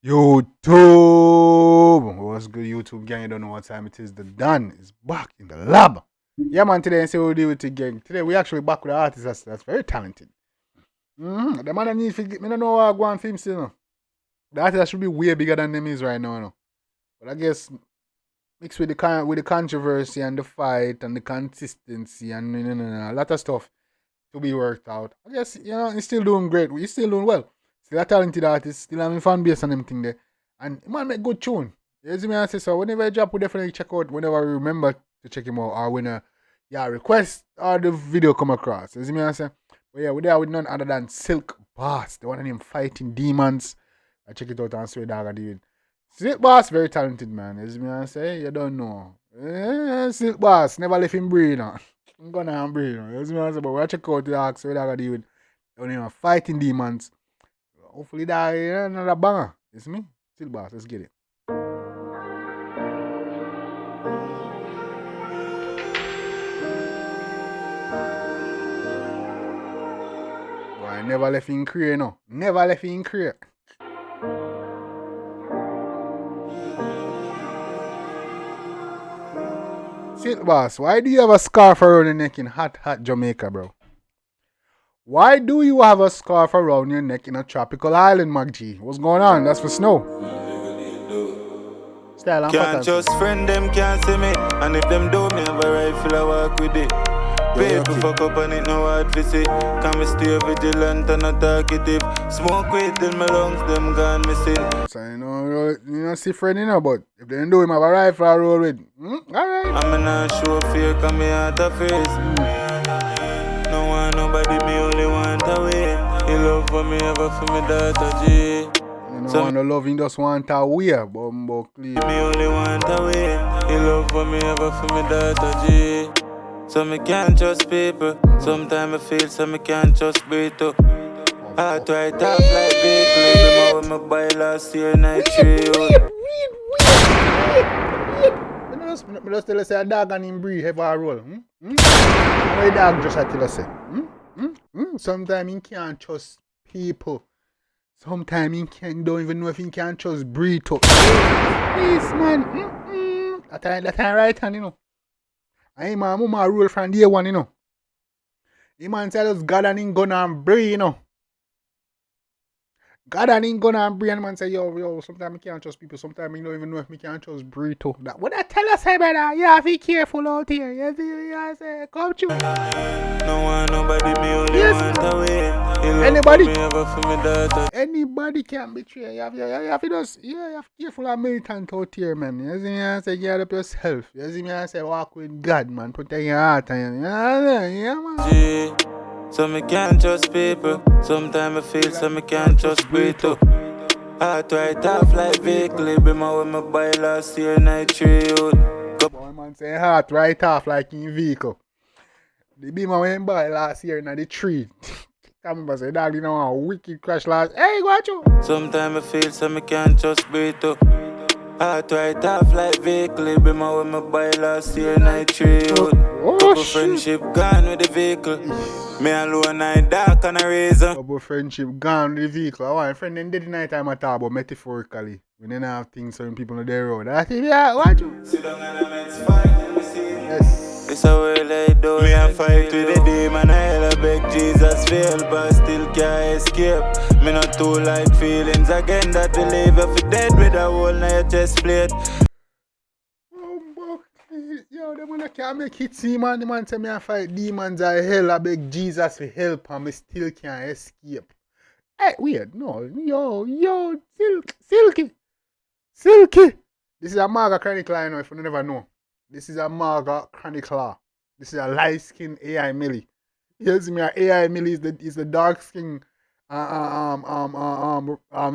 YouTube! What's good, YouTube gang? You don't know what time it is. The Don is back in the lab. Yeah, man, today I say we'll deal with it gang. Today we actually back with an artist that's very talented. The man I need to get me don't know how I go on film still. No. The artist should be way bigger than them is right now, no. But I guess mixed with the controversy and the fight and the consistency and a lot of stuff to be worked out. I guess he's still doing great. He's still doing well. Still a talented artist, still having fan base and everything there. And he might make good tune. You see me I say so whenever I drop, we definitely check out whenever we remember to check him out or when request or the video come across. You see me I say? But yeah, we're there with none other than Silk Boss, the one of them fighting demons. I check it out and swear dog I did. Silk Boss, very talented man. You see me I say? You don't know. Silk Boss, never let him breathe now. I'm gonna breathe. You see me I say? But we'll check out the ask swear dog I did. When you fighting demons. Hopefully that another banger. You see me? Silk Boss, let's get it. Boy, never left in career, no. Never left in career. Silk Boss, why do you have a scarf around your neck in hot Jamaica, bro? Why do you have a scarf around your neck in a tropical island, 𝐑𝐄𝐀𝐂𝐓𝐿? What's going on? That's for snow. Style and can't pattern. just friend them, can't see me. And if them do, me have a rifle, I walk with it. People fuck up and it no hard to see. Can me stay vigilant and not talkative. Smoke weed till my lungs, them gone missing. So you know, see friend, but if they don't do him have a rifle I roll with. Alright. I'm not show fear, cause me heart a face. No one, nobody, me only want a way. He love for me, ever for me daughter G. You know, want to love him just want a way, bumbo clean. Me only want a way. He love for me, ever for me daughter G. So me can't trust people. Sometimes I feel so me can't trust breathe too. Heart right off like vehicle. Remember when my buy last year night tree. I just tell you say a dog and him breathe have a roll. Why dog just I tell you say? Sometimes he can't trust people. Sometimes he don't even know if he can trust breathe too. Please man. That time right hand, you know. And my mama rule from day one, you know. He man tell us God and him gonna breathe, you know. God and him gonna breathe, and man say, yo, sometimes I can't trust people, sometimes I don't even know if I can trust breathe too. That what I tell us, hey brother, you have to be careful out here. You see what I say? Come true. No one, nobody, me only want a way. Anybody? Me ever for me daughter. Anybody can betray. You have to just, you have to be careful and militant out here, man. You see me I say, get up yourself. You see me I say, walk with God, man. Protect your heart and yeah, man. G. So me can't trust people. Sometimes I feel so me can't trust breathe too. Heart right off like vehicle. Remember when my buy last year night tree. Boy, man say heart right off like in vehicle. The beamer went by last year in the tree. I remember say dog, you know a wicked crash last. Hey, watch you. Sometimes I feel so me can't trust breathe too. Heart right off like vehicle. Remember when my buy last year night tree. Couple friendship gone with the vehicle. Me alone night dark and a razor. Couple friendship gone with the vehicle. I want a friend then did the night time I talk about metaphorically. We didn't have things certain people on the road. I think yeah, watch you. Sit down and let's fight. Yes. It's a world I do. Me a fight with the demon. I beg Jesus fail, but still can't escape. Me not too like feelings again that we live if you dead with a hole in your chest plate. Yo, the man can't make it see, man. The man say me a fight demons or hell. I beg Jesus for help and me still can't escape. Hey, weird. No. Yo, Silky. This is a Marga Chronicler, you know, if you never know. This is a Marga Chronicler. This is a light-skinned AI Millie. You see me, AI Millie is the dark-skinned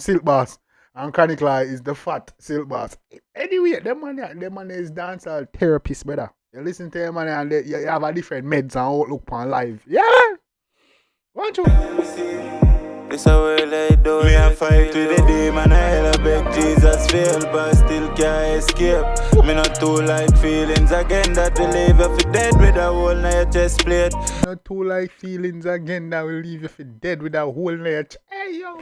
Silk Boss. And Chronicler is the fat Silk Boss. Anyway, them man is dancehall therapist, brother. You listen to them and you have a different meds and outlook on life. Yeah! Want you? It's a world I do. Me a fight with the demon. I beg Jesus fail, but still can't escape. Me not too like feelings again that will leave if you dead with a hole in your chest plate. Not too like feelings again that will leave you for dead with a hole in your chest. Hey yo,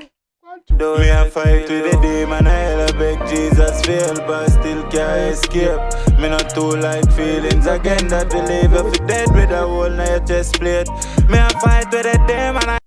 Do me a fight with the demon, I hella beg Jesus fail, but still can't escape. Me not too like feelings again that believe if you dead with a hole in your chest plate. Me a fight with the demon, I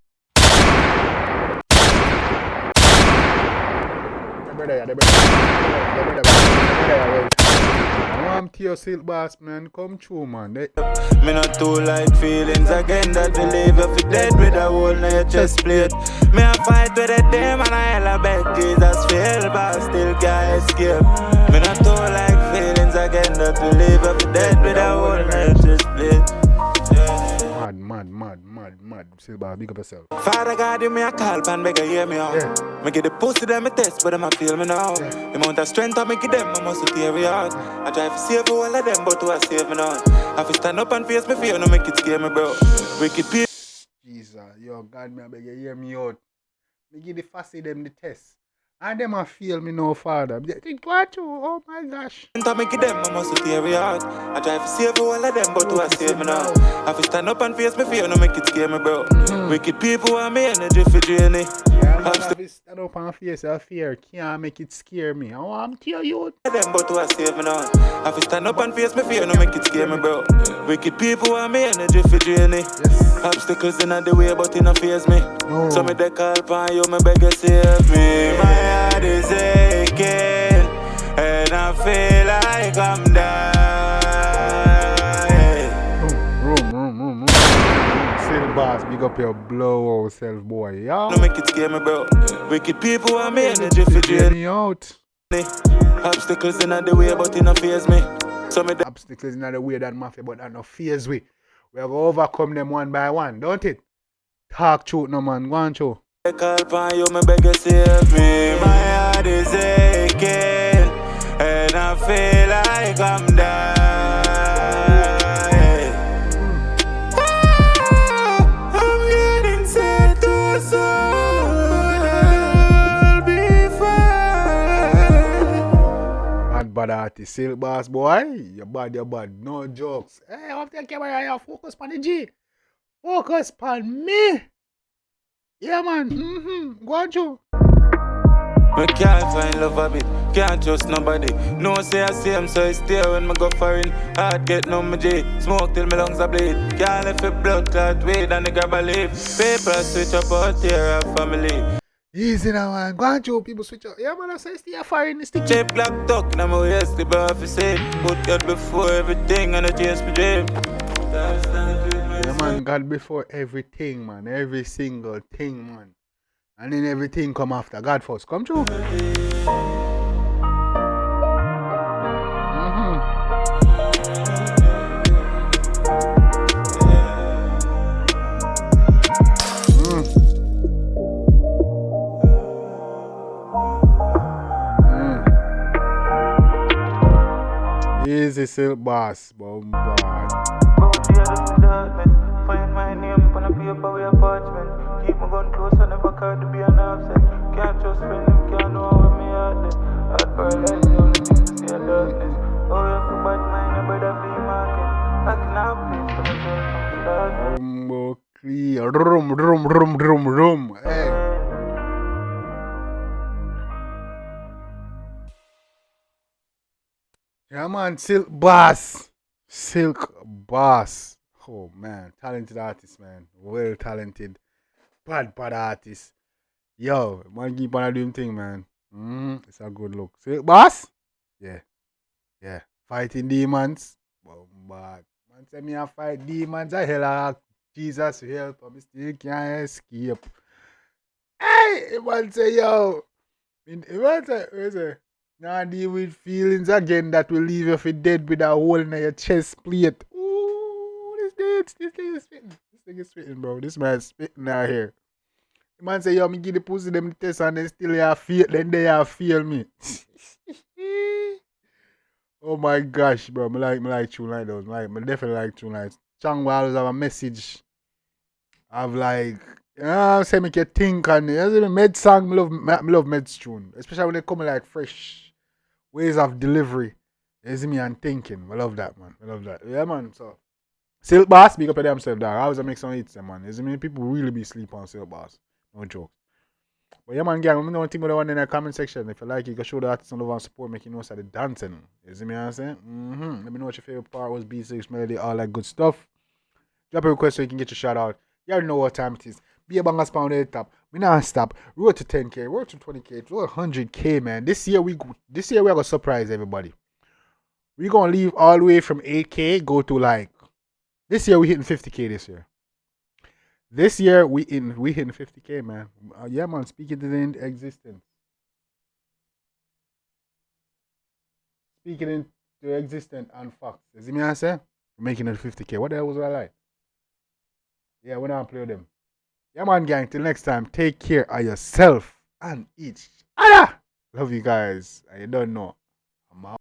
I'm to your silk boss, man. Come true, man. me not too like feelings again that believe if you dead with a hole in your chest plate. Me a fight with the demon, I hella beg Jesus fail, but still can't escape. Me not too like feelings again that believe if you dead with a hole in your chest plate. Mad. Silk boss, big up yourself. Father God, you me a call, pan beg hear me out. Yeah. Me get the pussy them me test, but them a feel me now. The amount of strength I make them, I must carry out. I try to save all of them, but who I save me now? I have to stand up and face me fear, no make it scare me, bro. Wicked people. Jesus, yo, God, me I beg you hear me out. Me give the fussy them the test. And them a feel me no father. Think what you? Oh my gosh. I make them, I must carry out. I try to save all of them, but who I save me now? I have to stand up and face me fear, no make it scare me, bro. Wicked people want me energy for journey. Yeah, man, I have stand up and face a fear. Can't make it scare me. I want to kill you. Them, but who I save me now? I have to stand up and face me fear, no make it scare me, bro. Wicked people want me energy for journey. Obstacles in the way, but it no fears me. So me they call upon you, me beg you save me. My heart is aching, and I feel like I'm dying. Silk boss, big up your blowout self, boy. Yeah. No make it scare me, bro. Wicked people want me energy for journey. Me out. Obstacles in the way, but it no fears me. So me Obstacles in the way that mafia, but that no fears we. We have to overcome them one by one, don't it? Talk truth, no man. Go on, show. I call upon you, me beg you save me. My heart is aching, and I feel like I'm dying. I'm getting sad to soul be fine. Bad artist, silk boss, boy. You're bad. No jokes. Hey, I'm taking camera here. Focus on the G. Focus on me. Yeah, man. Go on, Joe. Me can't find love a bit, can't trust nobody. No say I see him, so I stay when me go foreign. Heart get numb, me G, smoke till me lungs a bleed. Can't let it blood clot weed and nigga believe. People switch up out here, our family. Easy now, man. Go on, Joe. People switch up. Yeah, man, I say stay foreign. Stick. Shape black tuck, now my waist, the bar for say. Put God before everything and I chase my dream. Yeah, man, God before everything, man. Every single thing, man. And then everything come after. God first. Come true. Easy silk boss. Bombard. Find my name on a paper with a parchment. Keep my gun close, I never caught to be an offset. Can't trust friend, them can't know how me out there. Hard paralyzed, the only thing to see a darkness. Oh, you have a bad mind, a brother flea market. I cannot please for myself from the darkness. Rum. Hey. Yeah, man, Silk Boss. Oh, man, talented artist, man. Well talented. Bad artist. Yo, man, keep on doing thing, man. It's a good look. Silk Boss? Yeah. Fighting demons. Bad. Man, say me a fight demons. I hell Jesus help. I still can't escape. Hey, man say, yo. Man say, now deal with feelings again that will leave you for dead with a hole in your chest plate. Ooh, this thing is spitting. This thing is spitting, bro. This man's spitting out here. The man say, yo, me give the pussy them the test and then still they feel me. Oh my gosh, bro. Me like tune like those. I definitely like tune like. Chang will always have a message of like, say make you think and med song, I love med's tune. Especially when they come like fresh ways of delivery. You see me and thinking. I love that, man. Yeah, man. So Silk Boss, big up at themselves, dog. I always make some hits, man. You see me, people really be sleep on Silk Boss. No joke. But yeah, man, gang, let me know what you think about the one in the comment section. If you like it, you can show the artist some love and support, make you know the dancing. You see me, what I'm saying? Let me know what your favorite part was, B6, melody, all that good stuff. Drop a request so you can get your shout out. You already know what time it is. Be a banger spawn at the top. We not stop. Road to 10K, road to 20K, road to 100K, man. This year we are gonna surprise everybody. We're gonna leave all the way from 8K, go to like this year we hitting 50K this year. This year we hitting 50K, man. Yeah, man. Speaking to the existence. Speaking into existence and facts. You see me I say? We're making it 50K. What the hell was I like? Yeah, we don't play with them. Yeah, man, gang. Till next time, take care of yourself and each other. Love you guys. I don't know. I'm out.